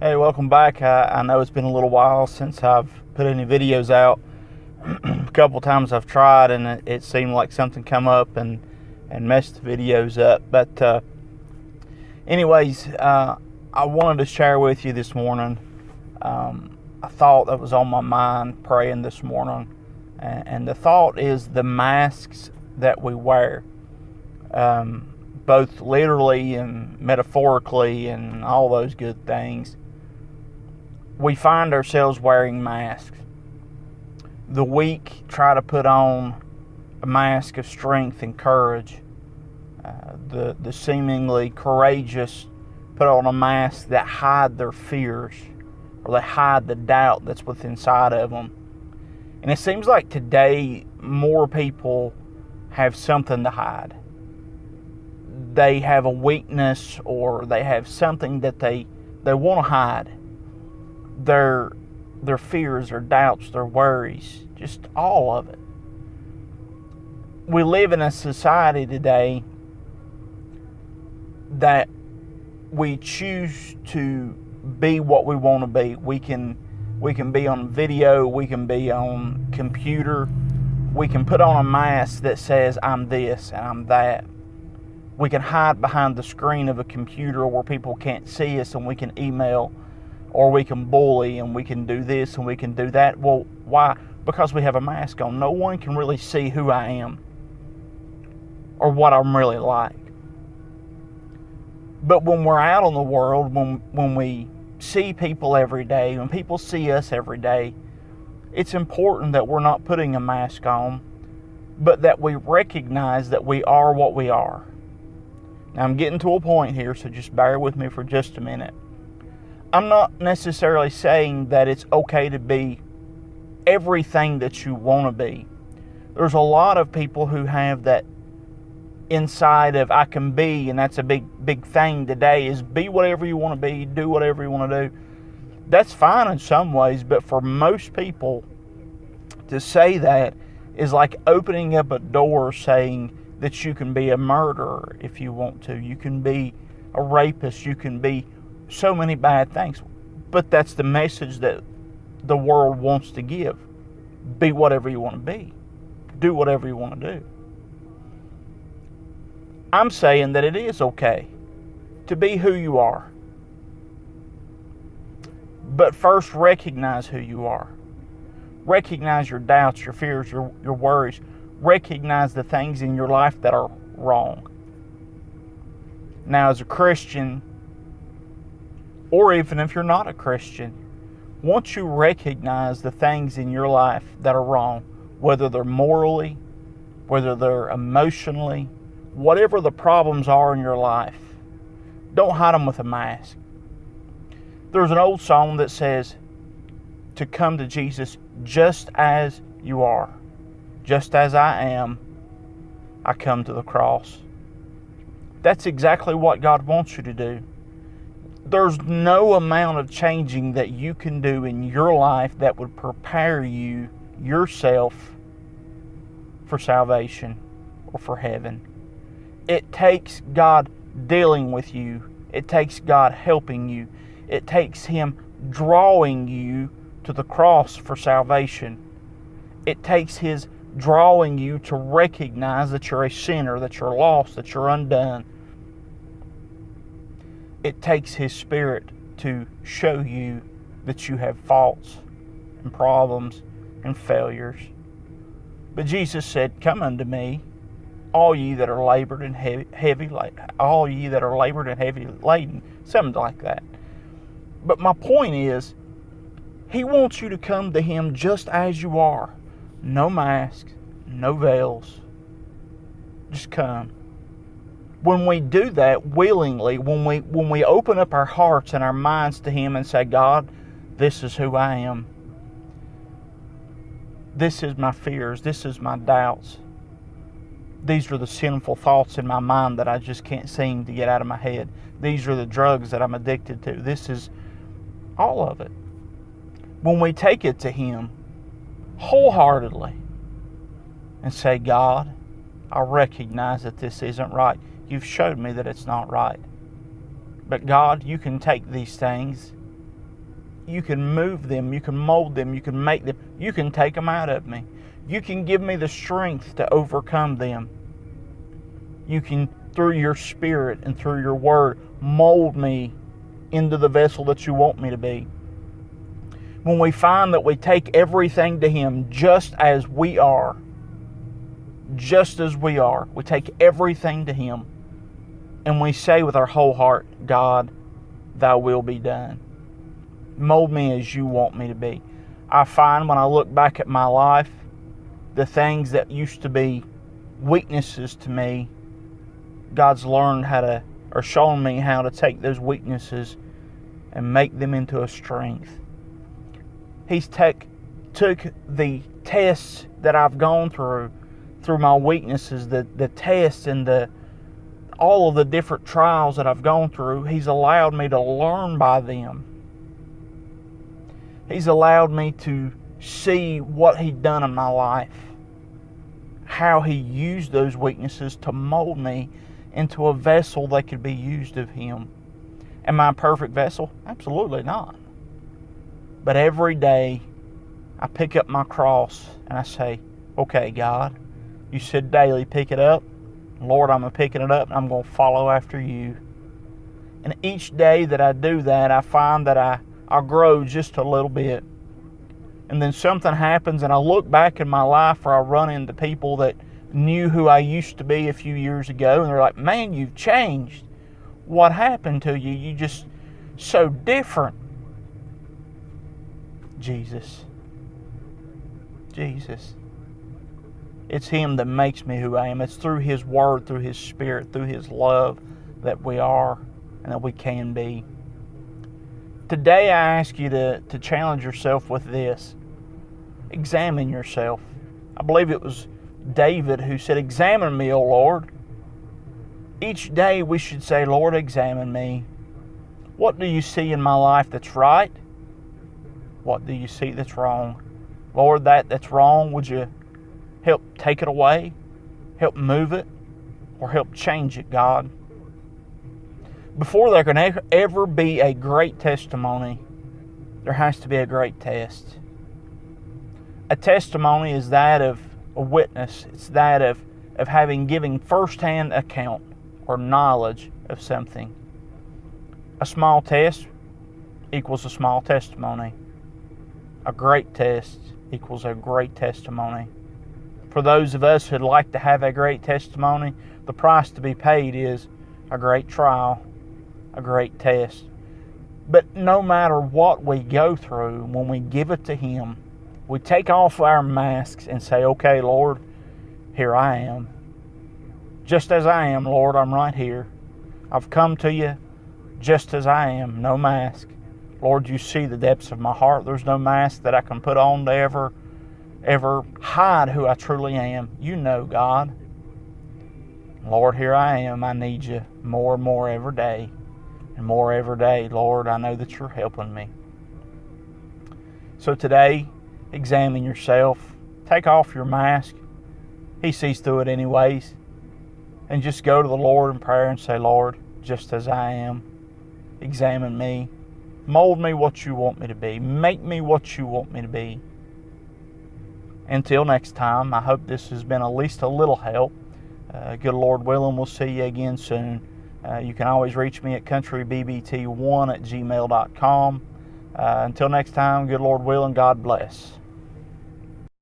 Hey, welcome back. I know it's been a little while since I've put any videos out. A couple times I've tried and it seemed like something come up and messed the videos up. But anyways, I wanted to share with you this morning a thought that was on my mind praying this morning. And the thought is the masks that we wear, both literally and metaphorically and all those good things. We find ourselves wearing masks. The weak try to put on a mask of strength and courage. The seemingly courageous put on a mask that hide their fears, or they hide the doubt that's within inside of them. And it seems like today more people have something to hide. They have a weakness, or they have something that they want to hide. Their fears, their doubts, their worries, just all of it. We live in a society today that we choose to be what we want to be. We can be on video, we can be on computer, we can put on a mask that says I'm this and I'm that. We can hide behind the screen of a computer where people can't see us, and we can email, or we can bully, and we can do this and we can do that. Well, why? Because we have a mask on. No one can really see who I am or what I'm really like. But when we're out in the world, when we see people every day, when people see us every day, it's important that we're not putting a mask on, but that we recognize that we are what we are. Now, I'm getting to a point here, so just bear with me for just a minute. I'm not necessarily saying that it's okay to be everything that you want to be. There's a lot of people who have that inside of I can be, and that's a big thing today, is be whatever you want to be, do whatever you want to do. That's fine in some ways, but for most people to say that is like opening up a door saying that you can be a murderer if you want to. You can be a rapist. You can be so many bad things. But that's the message that the world wants to give. Be whatever you want to be. Do whatever you want to do. I'm saying that it is okay to be who you are. But first, recognize who you are. Recognize your doubts, your fears, your worries. Recognize the things in your life that are wrong. Now, as a Christian, or even if you're not a Christian, once you recognize the things in your life that are wrong, whether they're morally, whether they're emotionally, whatever the problems are in your life, don't hide them with a mask. There's an old song that says to come to Jesus just as you are. Just as I am, I come to the cross. That's exactly what God wants you to do. There's no amount of changing that you can do in your life that would prepare you, yourself, for salvation or for heaven. It takes God dealing with you. It takes God helping you. It takes Him drawing you to the cross for salvation. It takes His drawing you to recognize that you're a sinner, that you're lost, that you're undone. It takes His Spirit to show you that you have faults and problems and failures. But Jesus said, "Come unto me, all ye that are labored and heavy laden," something like that. But my point is, He wants you to come to Him just as you are. No masks, no veils. Just come. When we do that willingly, when we open up our hearts and our minds to Him and say, "God, this is who I am. This is my fears. This is my doubts. These are the sinful thoughts in my mind that I just can't seem to get out of my head. These are the drugs that I'm addicted to. This is all of it." When we take it to Him wholeheartedly and say, "God, I recognize that this isn't right. You've showed me that it's not right. But God, you can take these things you can move them, you can mold them, you can make them, you can take them out of me. You can give me the strength to overcome them. You can, through your Spirit and through your Word, mold me into the vessel that you want me to be. When we find that we take everything to Him just as we are, we take everything to Him, and we say with our whole heart, God, Thy will be done. Mold me as you want me to be. I find when I look back at my life, the things that used to be weaknesses to me, God's learned how to, or shown me how to take those weaknesses and make them into a strength. He's took the tests that I've gone through my weaknesses, the tests and all of the different trials that I've gone through. He's allowed me to learn by them. He's allowed me to see what He'd done in my life, how He used those weaknesses to mold me into a vessel that could be used of Him. Am I a perfect vessel? Absolutely not. But every day I pick up my cross and I say, okay, God, you said daily pick it up. Lord, I'm picking it up and I'm going to follow after you. And each day that I do that, I find that I grow just a little bit. And then something happens and I look back in my life, or I run into people that knew who I used to be a few years ago, and they're like, man, you've changed. What happened to you? You just so different. Jesus. It's Him that makes me who I am. It's through His Word, through His Spirit, through His love that we are and that we can be. Today I ask you to challenge yourself with this. Examine yourself. I believe it was David who said, examine me, O Lord. Each day we should say, Lord, examine me. What do you see in my life that's right? What do you see that's wrong? Lord, that's wrong, would you help take it away? Help move it? Or help change it, God? Before there can ever be a great testimony, there has to be a great test. A testimony is that of a witness. It's that of giving first-hand account or knowledge of something. A small test equals a small testimony. A great test equals a great testimony. For those of us who'd like to have a great testimony, the price to be paid is a great trial, a great test. But no matter what we go through, when we give it to Him, we take off our masks and say, okay, Lord, here I am. Just as I am, Lord, I'm right here. I've come to you just as I am, no mask. Lord, you see the depths of my heart. There's no mask that I can put on to ever hide who I truly am. You know, God. Lord, here I am. I need you more and more every day. And more every day, Lord, I know that you're helping me. So today, examine yourself. Take off your mask. He sees through it anyways. And just go to the Lord in prayer and say, Lord, just as I am, examine me. Mold me what you want me to be. Make me what you want me to be. Until next time, I hope this has been at least a little help. Good Lord willing, we'll see you again soon. You can always reach me at countryBBT1@gmail.com. Until next time, good Lord willing, God bless.